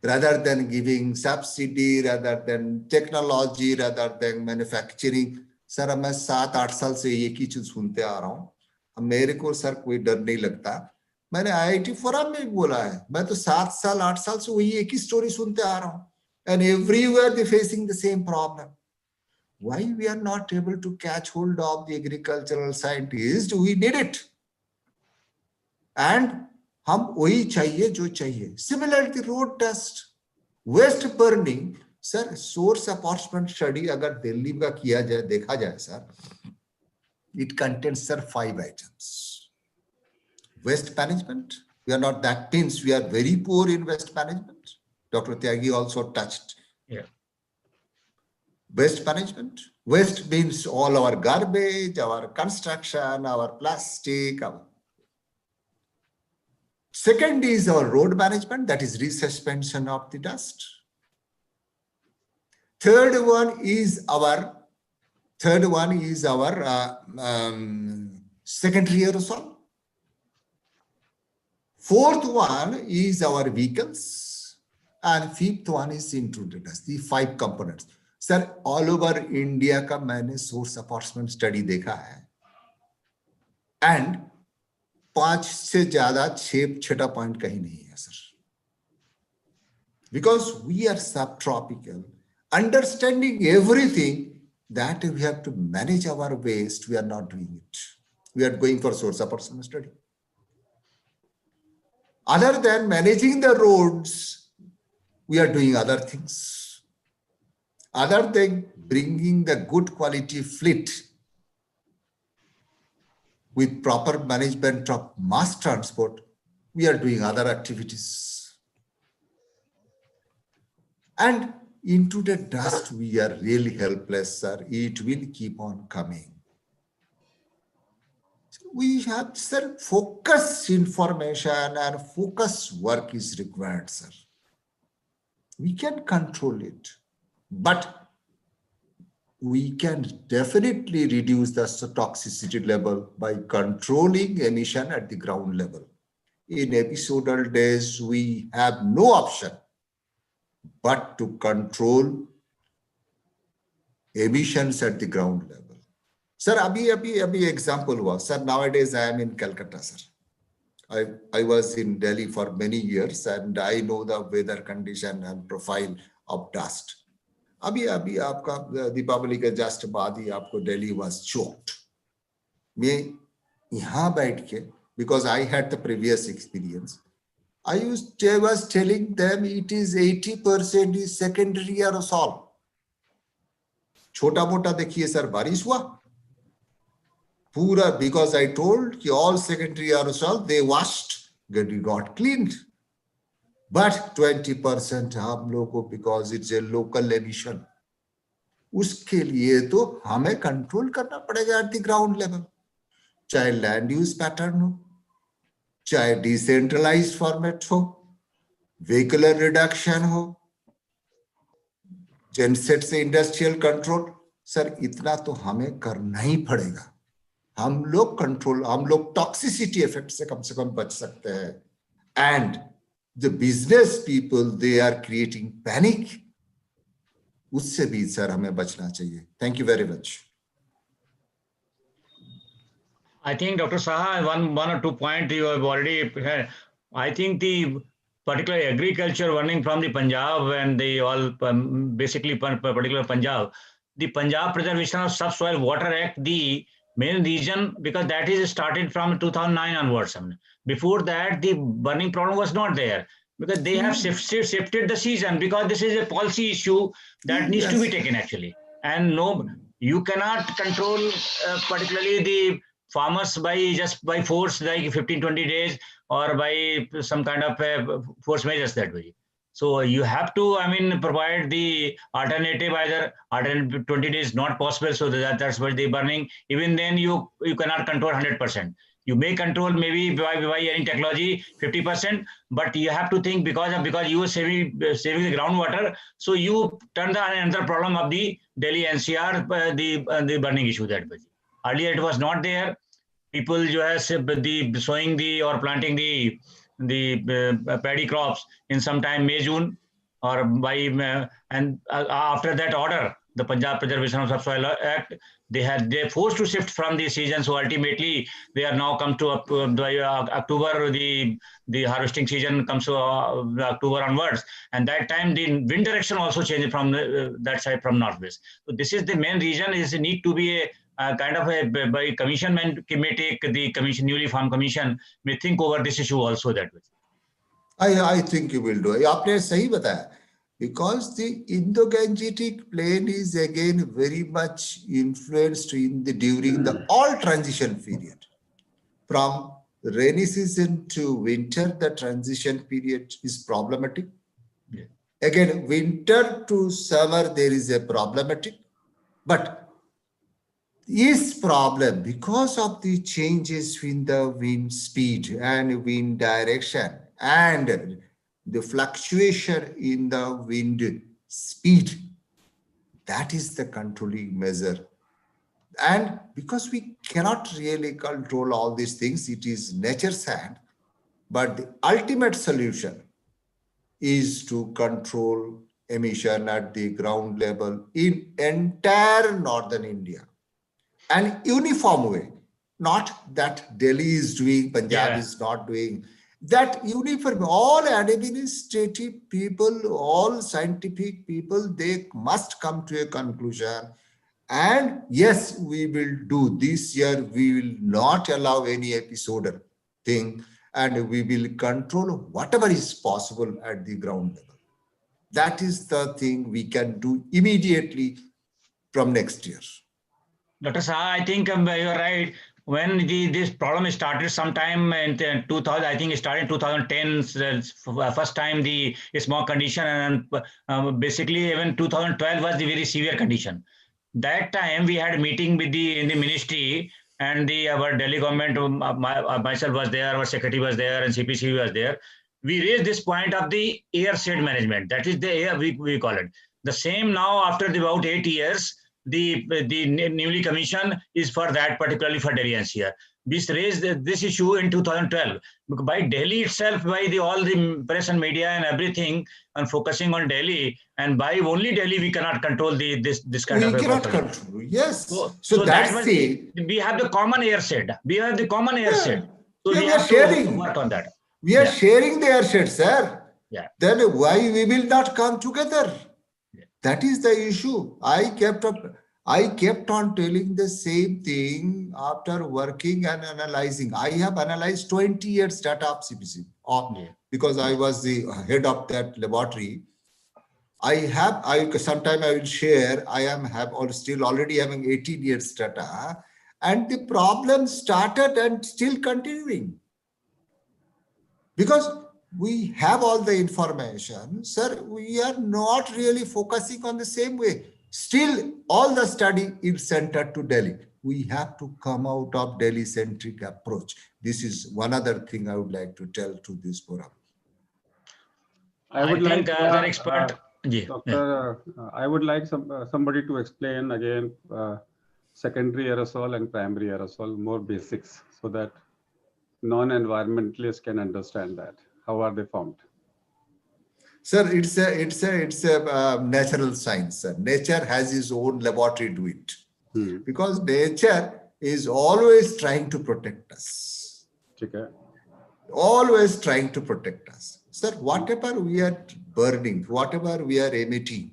Rather than giving subsidy, rather than technology, rather than manufacturing. Sir, मैं 7-8 साल से एक ही चीज सुनते आ रहा हूं. अब मेरे को सर कोई डर नहीं लगता. मैंने IIT फोरम में बोला है, मैं तो 7 साल 8 साल से वही एक ही स्टोरी सुनते आ रहा हूं. And everywhere they facing the same problem. Why we are not able to catch hold of the agricultural scientists? We need it. And हम वही चाहिए जो चाहिए. Similarly, road dust, waste burning. Sir, source apportionment study अगर दिल्ली का किया जाए, देखा जाए sir, it contains sir 5 items. Waste management, we are not that means we are very poor in waste management. Dr. Tyagi also touched. Yeah. Waste management. Waste means all our garbage, our construction, our plastic. Second is our road management, that is resuspension of the dust. Third one is our secondary aerosol. Fourth one is our vehicles, and fifth one is intruded dust. The 5 components. Sir, all over India का मैंने source apportionment study देखा है, and 5 से ज़्यादा 6 point कहीं नहीं है sir. Because we are subtropical, understanding everything that we have to manage our waste, we are not doing it. We are going for source apportionment study. Other than managing the roads, we are doing other things. Other than bringing the good quality fleet with proper management of mass transport, we are doing other activities. And into the dust, we are really helpless, sir. It will keep on coming. We have, sir, focus information and focus work is required, sir. We can control it, but we can definitely reduce the toxicity level by controlling emission at the ground level. In episodal days, we have no option but to control emissions at the ground level. Sir, abhi example was, sir, nowadays I am in Calcutta, sir. I was in Delhi for many years and I know the weather condition and profile of dust. Abhi aapka Deepavali ke just baad hi aapko Delhi was choked. Me yahan baith ke, because I had the previous experience, I was telling them it is 80% is secondary aerosol. Chota mota dekhiye sir, baरिश हुआ पूरा, because I told कि all secondary aerosol they washed, got cleaned, but 20% हम लोग को, because it's a local emission, उसके लिए तो हमें कंट्रोल करना पड़ेगा at the ground level, चाहे land use pattern हो, चाहे decentralized format हो, vehicular reduction हो, genset से industrial control, सर इतना तो हमें करना ही पड़ेगा. हम लोग कंट्रोल, हम लोग टॉक्सिसिटी इफेक्ट से कम बच सकते हैं. And the business people, they are creating panic, उससे भी सर हमें बचना चाहिए. Thank you very much. I think Dr. Saha, one or two points you have already had. I think the particular agriculture running from the Punjab and the all basically particular Punjab, the Punjab Preservation of Subsoil Water Act, the main reason, because that is started from 2009 onwards. Before that, the burning problem was not there, because they have shifted the season, because this is a policy issue that needs to be taken actually. And no, you cannot control particularly the farmers by force, like 15-20 days, or by some kind of force measures that way. So you have to, provide the alternative, either 20 days not possible, so that's why they burning. Even then you cannot control 100%. You may control maybe by any technology 50%, but you have to think because you are saving the groundwater, so you turn the another problem of the Delhi NCR, the burning issue that way. Earlier it was not there. People sowing or planting the paddy crops in some time May, June, or after that order, the Punjab Preservation of Subsoil Act, they forced to shift from the season. So ultimately, they are now come to October. The harvesting season comes to October onwards, and that time the wind direction also changed from that side, from northwest. So this is the main reason. Is need to be a kind of by commission may take the commission, newly formed commission may think over this issue also that way. I think you will do. आपने सही बताया, because the Indo-Gangetic plain is again very much influenced during the all transition period. From rainy season to winter, the transition period is problematic. Yeah. Again, winter to summer, there is a problematic, but is problem because of the changes in the wind speed and wind direction and the fluctuation in the wind speed. That is the controlling measure. And because we cannot really control all these things, it is nature's hand, but the ultimate solution is to control emission at the ground level in entire northern India. And uniform way, not that Delhi is doing, Punjab is not doing, that uniform, all administrative people, all scientific people, they must come to a conclusion. And yes, we will do this year, we will not allow any episodal thing, and we will control whatever is possible at the ground level. That is the thing we can do immediately from next year. Dr. Saha, I think you're right. When this problem started sometime in 2000, I think it started in 2010, first time the smog condition, and basically even 2012 was the very severe condition. That time we had a meeting with in the ministry, and our Delhi government, myself was there, our secretary was there, and CPC was there. We raised this point of the airshed management. That is the air, we call it. The same now after about 8 years, the newly commission is for that, particularly for Delhi NCR. We raised this issue in 2012 by Delhi itself, by all the press and media and everything, and focusing on Delhi, and by only Delhi we cannot control this kind of. We cannot control. Yes. So that's it. We have the common airshed. We have the common airshed. So we have to work on that. We are sharing the airshed, sir. Yeah. Then why we will not come together? That is the issue. I kept on telling the same thing after working and analyzing. I have analyzed 20 years data of CPC because I was the head of that laboratory. Sometime I will share. I have still already having 18 years data, and the problem started and still continuing because we have all the information, sir. We are not really focusing on the same way. Still, all the study is centered to Delhi. We have to come out of Delhi-centric approach. This is one other thing I would like to tell to this forum. I would like as an expert. Doctor, I would like somebody to explain again secondary aerosol and primary aerosol, more basics, so that non-environmentalists can understand that. How are they formed? Sir, it's a natural science. Sir. Nature has its own laboratory to it. Because nature is always trying to protect us. Okay. Always trying to protect us. Sir, whatever we are burning, whatever we are emitting,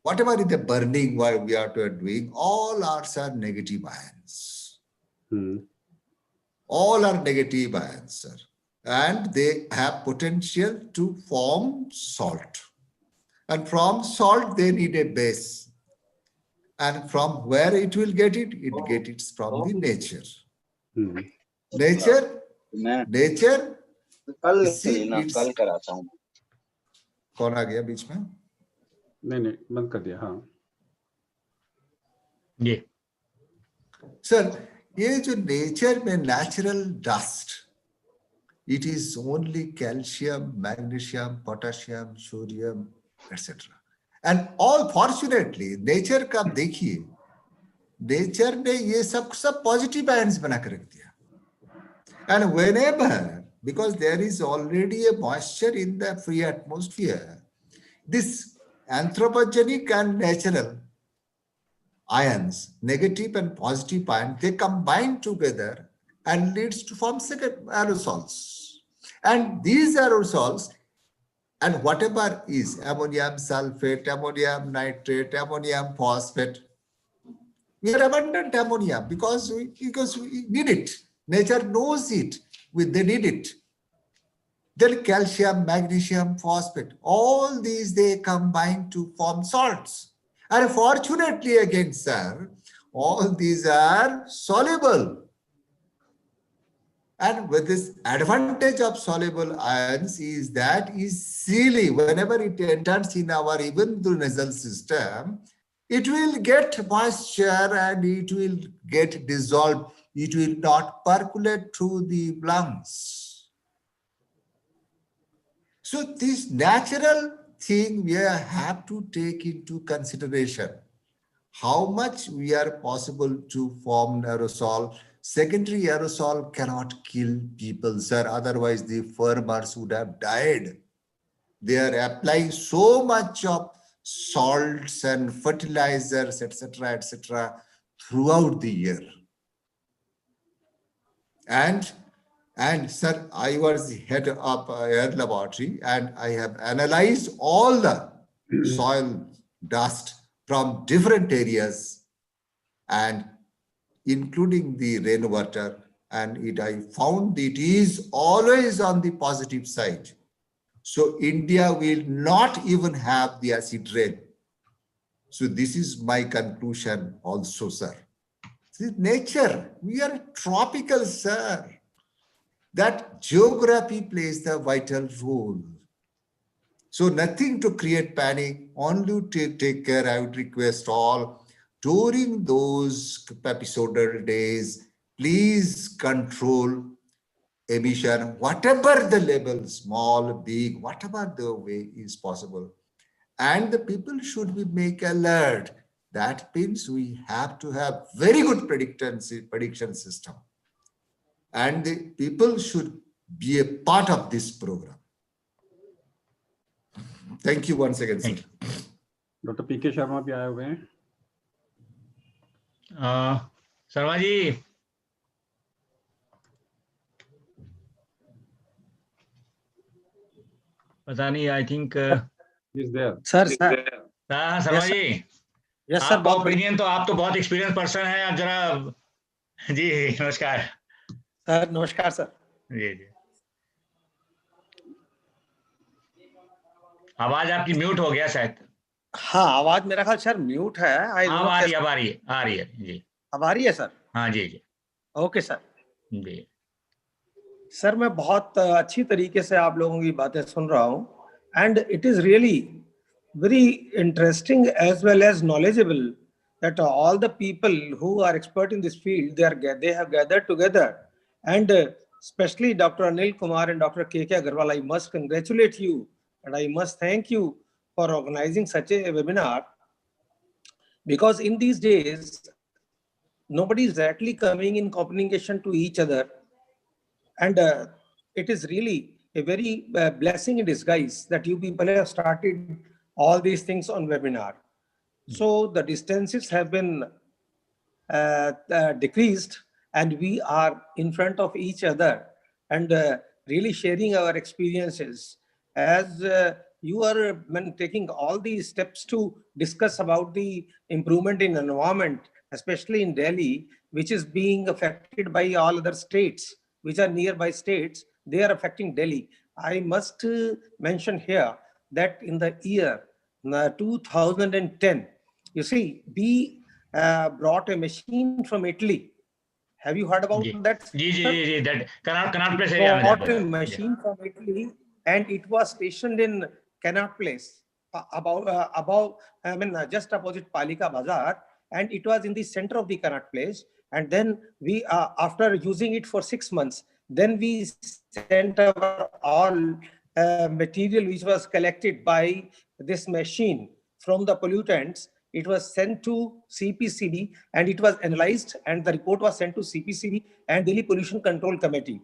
whatever is the burning what we are doing, all are negative ions. All are negative ions, sir. And they have potential to form salt. And from salt, they need a base. And from where it will get it? It gets it from the nature. Nature. कौन आ गया बीच में? नहीं बंद कर दिया. हाँ. ये. Sir, ये जो nature में natural dust. It is only calcium, magnesium, potassium, sodium, etc. And all fortunately, nature का देखिए, nature ने ये सब positive ions बना कर रख दिया. And whenever, because there is already a moisture in the free atmosphere, this anthropogenic and natural ions, negative and positive ions, they combine together and leads to form second aerosols. And these aerosols, and whatever is ammonium sulfate, ammonium nitrate, ammonium phosphate, we are abundant ammonium because we need it. Nature knows it. They need it. Then calcium, magnesium, phosphate, all these they combine to form salts. And fortunately again, sir, all these are soluble. And with this advantage of soluble ions is that easily, whenever it enters in our even the nasal system, it will get moisture and it will get dissolved. It will not percolate through the lungs. So this natural thing we have to take into consideration. How much we are possible to form aerosol. Secondary aerosol cannot kill people, sir. Otherwise, the farmers would have died. They are applying so much of salts and fertilizers, etc., throughout the year. And sir, I was head of air laboratory, and I have analyzed all the soil dust from different areas, and including the rainwater, and I found it is always on the positive side. So India will not even have the acid rain. So this is my conclusion also, sir. This is nature. We are tropical, sir. That geography plays the vital role. So nothing to create panic, only to take care. I would request all during those episodal days, please control emission, whatever the level, small, big, whatever the way is possible. And the people should be make alert. That means we have to have very good prediction system. And the people should be a part of this program. Thank you once again, sir. Doctor PK Sharma भी आए हुए हैं। शर्मा जी, पता नहीं, I think sir Sharma ji, yes sir, बहुत opinion, तो आप तो बहुत एक्सपीरियंस पर्सन है, आप जरा जी नमस्कार सर। नमस्कार सर। जी जी, आवाज आपकी म्यूट हो गया शायद। हाँ, आवाज मेरा ख्याल सर म्यूट है। आ रही है जी। अब आ रही है सर? हाँ जी जी, ओके सर। जी सर, मैं बहुत अच्छी तरीके से आप लोगों की बातें सुन रहा हूँ, and it is really very interesting as well as knowledgeable that all the people who are expert in this field, they have gathered together, and especially Dr. Anil Kumar and Dr. K.K. Agarwal, I must congratulate you and I must thank you for organizing such a webinar, because in these days nobody is directly coming in communication to each other, and it is really a very blessing in disguise that you people have started all these things on webinar. So the distances have been decreased, and we are in front of each other and really sharing our experiences. As you are taking all these steps to discuss about the improvement in environment, especially in Delhi, which is being affected by all other states, which are nearby states, they are affecting Delhi. I must mention here that in the year 2010, you see, we brought a machine from Italy. Have you heard about that? जी, that Connaught Place area में brought a machine from Italy, and it was stationed in Connaught Place, just opposite Palika Bazaar, and it was in the center of the Connaught Place. And then we, after using it for 6 months, then we sent our all material which was collected by this machine from the pollutants. It was sent to CPCB and it was analyzed, and the report was sent to CPCB and Delhi Pollution Control Committee.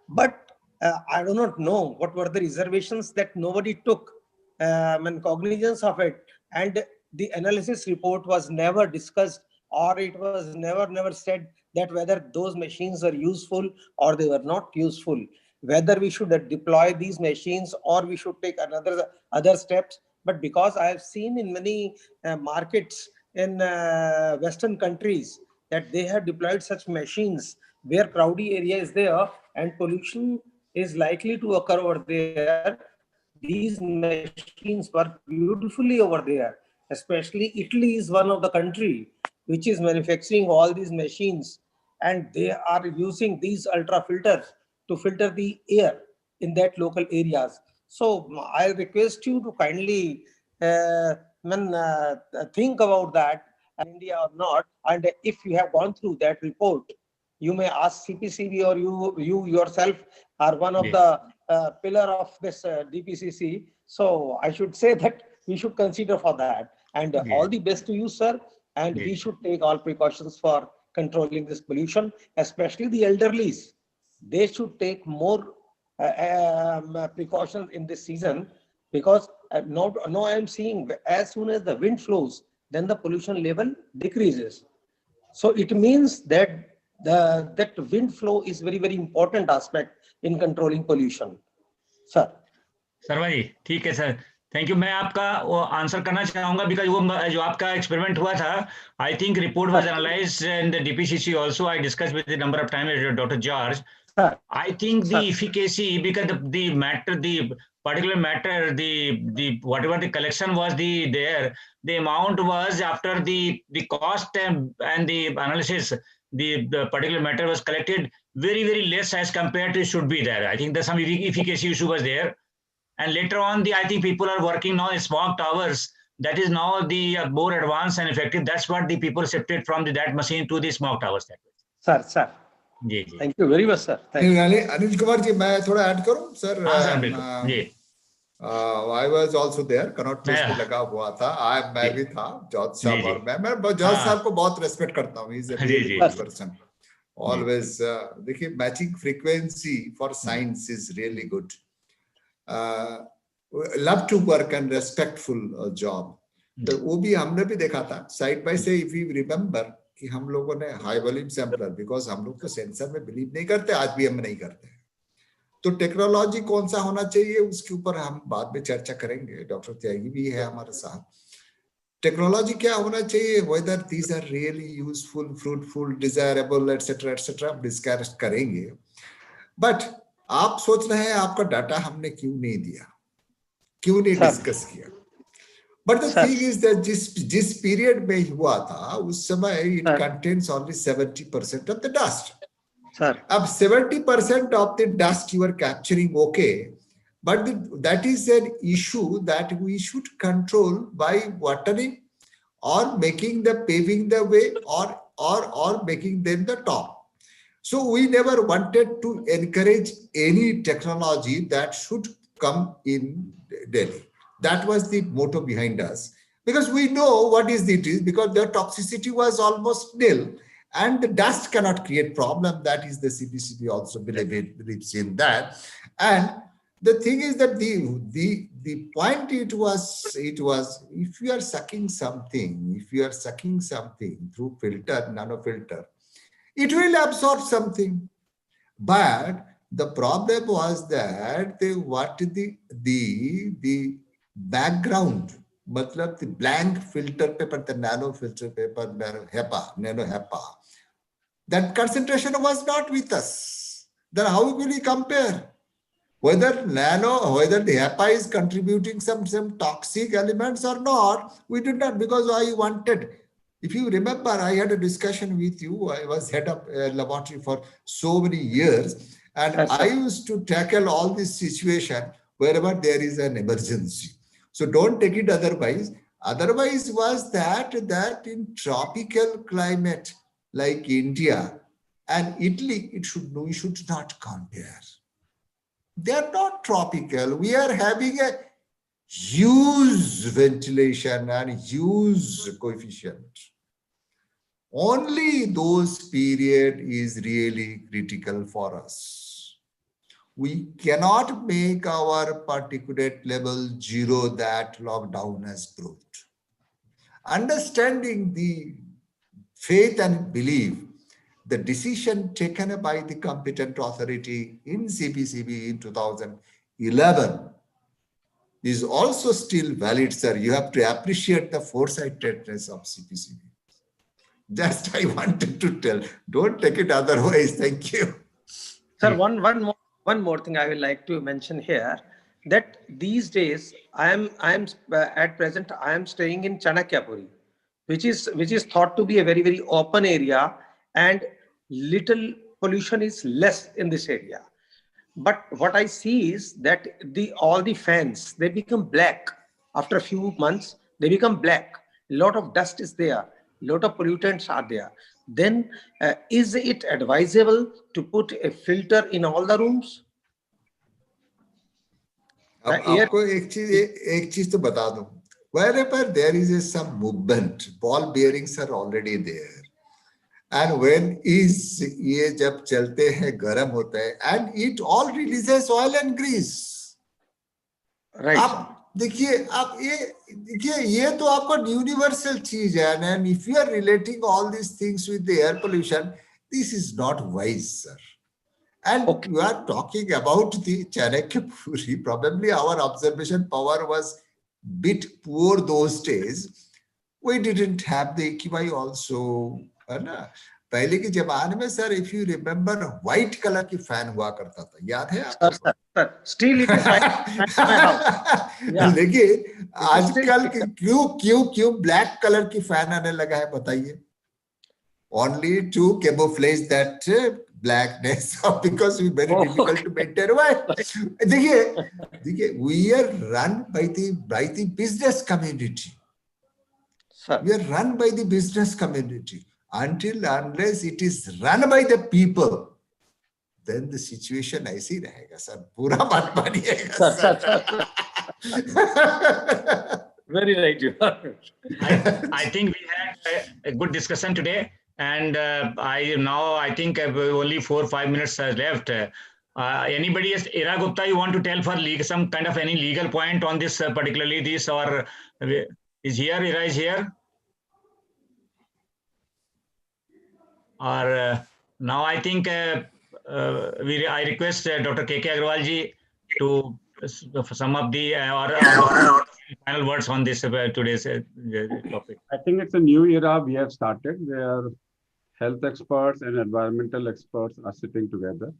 But I do not know what were the reservations that nobody took cognizance of it, and the analysis report was never discussed, or it was never said that whether those machines are useful or they were not useful, whether we should deploy these machines or we should take other steps. But because I have seen in many markets in Western countries that they have deployed such machines where crowded area is there and pollution is likely to occur over there, these machines work beautifully over there. Especially Italy is one of the country which is manufacturing all these machines, and they are using these ultra filters to filter the air in that local areas. So I request you to kindly think about that in India or not. And if you have gone through that report, you may ask CPCB, or you yourself are one of the pillar of this DPCC. So I should say that we should consider for that. And all the best to you, sir. And we should take all precautions for controlling this pollution, especially the elderlies. They should take more precautions in this season, because now I am seeing as soon as the wind flows, then the pollution level decreases. So it means that that wind flow is very, very important aspect in controlling pollution. Sir. Sharma ji, ठीक है sir, thank you. मैं आपका वो answer करना चाहूंगा, because वो जो आपका एक्सपेरिमेंट हुआ था, I think report was analysed in the DPCC also. I discuss with the number of time doctor George. I think the efficacy, because the matter, the particular matter, the whatever the collection was there, the amount was after the cost and the analysis, the particular matter was collected very, very less as compared to should be there. I think there's some efficacy issue was there. And later on, I think people are working now in smog towers. That is now the more advanced and effective. That's what the people shifted from that machine to the smog towers. Sir. जी जी, thank you very much sir. Anil Kumar ji, मैं थोड़ा add करूं sir? हाँ sir, बिल्कुल जी। I was also there, Connaught Place पे लगा हुआ था। मैं भी था, जॉर्ज साहब और मैं जॉर्ज साहब को बहुत रेस्पेक्ट करता हूँ। He's a really good person. Always देखिए, matching frequency for science is really good. Love to work and respectful job, तो वो भी हमने भी देखा था side by side. If you remember कि हम लोगों ने हाई वॉल्यूम सैंपलर, बिकॉज हम लोग तो सेंसर में बिलीव नहीं करते, आज भी हम नहीं करते, तो टेक्नोलॉजी कौन सा होना चाहिए उसके ऊपर हम बाद में चर्चा करेंगे। डॉक्टर त्यागी भी है हमारे साथ। टेक्नोलॉजी क्या होना चाहिए, whether these are really useful, fruitful, desirable etcetera etcetera, discuss करेंगे। बट आप सोच रहे हैं आपका डाटा हमने क्यों नहीं दिया, क्यों नहीं डिस्कस किया? But the thing is that जिस पीरियड में हुआ था उस समय it contains only 70% of the dust. अब 70% of the dust you are capturing, okay, but that is an issue that we should control by watering or making the paving the way or making them the top. So we never wanted to encourage any technology that should come in Delhi. That was the motto behind us, because we know what is it is, because the toxicity was almost nil and the dust cannot create problem. That is the CPCB also believes in that. And the thing is that the point it was if you are sucking something through filter, nanofilter, it will absorb something. But the problem was that the background, मतलब the blank filter paper, the nano filter paper, nano HEPA, that concentration was not with us. Then how will we compare whether the HEPA is contributing some toxic elements or not? We did not, because I wanted, if you remember, I had a discussion with you. I was head of laboratory for so many years, and I used to tackle all this situation wherever there is an emergency. So don't take it otherwise. Otherwise was that in tropical climate like India and Italy, we should not compare. They are not tropical. We are having a huge ventilation and huge coefficient. Only those period is really critical for us. We cannot make our particulate level zero that lockdown has proved. Understanding the faith and belief, the decision taken by the competent authority in CPCB in 2011 is also still valid, sir. You have to appreciate the foresightedness of CPCB. Just I wanted to tell. Don't take it otherwise. Thank you. Sir, one more thing I would like to mention here, that these days I am at present I am staying in Chanakyapuri, which is thought to be a very, very open area, and little pollution is less in this area. But what I see is that all the fans, they become black. After a few months, they become black. A lot of dust is there. A lot of pollutants are there. Then is it advisable to put a filter in all the rooms? अब आपको एक चीज तो बता दूं, wherever there is some movement, ball bearings are already there, and when ये जब चलते हैं गर्म होता है, and it all releases oil and grease. Right. आप देखिए ये तो आपका यूनिवर्सल चीज है, and if you are relating all these things with the air pollution, this is not wise, sir. And okay, you are talking about the Chanakya Puri. Probably our observation power was bit poor those days. We didn't have the HCFI also, है ना? पहले के जमाने में sir, if you remember, white color की fan हुआ करता था, याद है आपको? Sir, still it is white. देखिए आजकल क्यों black color की फैन आने लगा है, बताइए? Only to camouflage that blackness, because we very difficult to maintain. Why? देखिए, we are run by the business community. Sir. We are run by the business community. Unless it is run by the people, then the situation ऐसी रहेगा sir. पूरा मत मानिएगा sir. Very right. I think we had a good discussion today. And I think only 4 or 5 minutes left. Anybody else, Ira Gupta, you want to tell for some kind of any legal point on this, particularly this, or is here? Ira is here. Or now I think I request Dr. KK Agarwal ji to sum up the final words on this today's topic. I think it's a new era we have started where health experts and environmental experts are sitting together.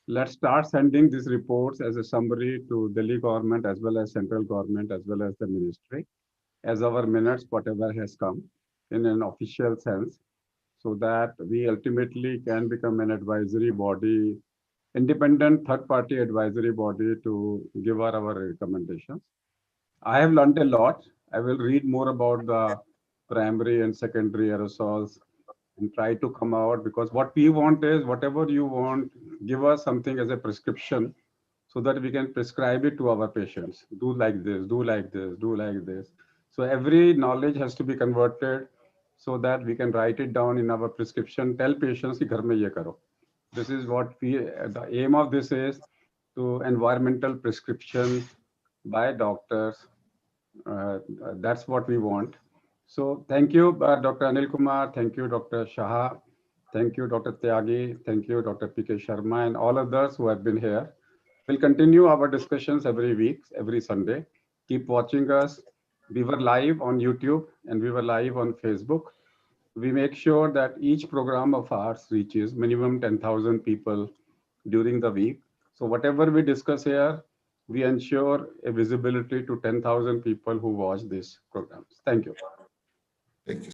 Let's start sending these reports as a summary to Delhi government as well as central government as well as the ministry as our minutes, whatever has come in an official sense, so that we ultimately can become an advisory body, independent third-party advisory body to give our recommendations. I have learned a lot. I will read more about the primary and secondary aerosols and try to come out, because what we want is whatever you want, give us something as a prescription so that we can prescribe it to our patients. Do like this, do like this, do like this. So every knowledge has to be converted so that we can write it down in our prescription. Tell patients ki ghar mein ye karo. This is what the aim of this is to environmental prescription by doctors. That's what we want. So thank you, Dr. Anil Kumar. Thank you, Dr. Shah. Thank you, Dr. Tyagi. Thank you, Dr. P.K. Sharma, and all others who have been here. We'll continue our discussions every week, every Sunday. Keep watching us. We were live on YouTube and we were live on Facebook. We make sure that each program of ours reaches minimum 10,000 people during the week. So whatever we discuss here, we ensure a visibility to 10,000 people who watch these programs. Thank you. Thank you.